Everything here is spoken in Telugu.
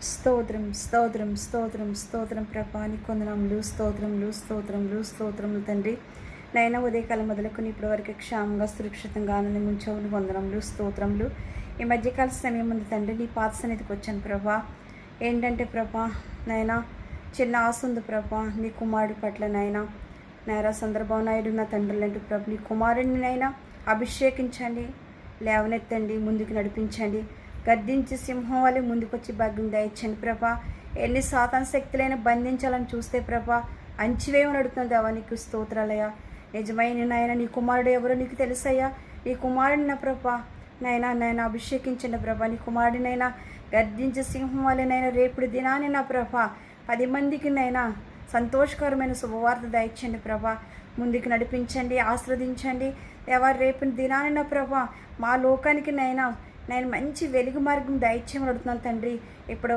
స్తోత్రం స్తోత్రం స్తోత్రం స్తోత్రం ప్రభా నీ కొందనములు స్తోత్రములు స్తోత్రములు స్తోత్రములు తండ్రి నైనా ఉదయకాలం మొదలుకొని ఇప్పటివరకు క్షేమంగా సురక్షితంగా ఆనందం ఉంచావు వందనములు స్తోత్రములు. ఈ మధ్యకాల సమయం ఉంది తండ్రి, నీ పాత సన్నిధికి వచ్చాను ప్రభా. ఏంటంటే ప్రభా నైనా చిన్న ఆశ ఉంది ప్రభా నీ కుమారుడి పట్ల నైనా నేరా సందర్భం నాయుడు నా తండ్రులంటూ ప్రభు నీ కుమారుడిని నైనా అభిషేకించండి, లేవనెత్తండి, ముందుకు నడిపించండి. గద్దించి సింహం వల్ల ముందుకొచ్చి భాగ్యం దయచండి ప్రభా. ఎన్ని సాతాన శక్తులైనా బంధించాలని చూస్తే ప్రభా అంచివేమని అడుగుతుంది దేవా. నీకు స్తోత్రాలయ్యా. నిజమైన నాయన నీ కుమారుడు ఎవరో నీకు తెలుసయ్యా. నీ కుమారుడిని నా ప్రభా నైనా అభిషేకించండి ప్రభా. నీ కుమారుడినైనా గద్దించి సింహం వల్లనైనా రేపుడు దినాన్ని నా ప్రభా 10 మందికి నైనా సంతోషకరమైన శుభవార్త దయచండి ప్రభా. ముందుకు నడిపించండి, ఆస్వాదించండి దేవా. రేపు దినాన్ని నా ప్రభా మా లోకానికి నేను మంచి వెలుగు మార్గం దయచేయమని అడుగుతున్నాను తండ్రి. ఇప్పుడు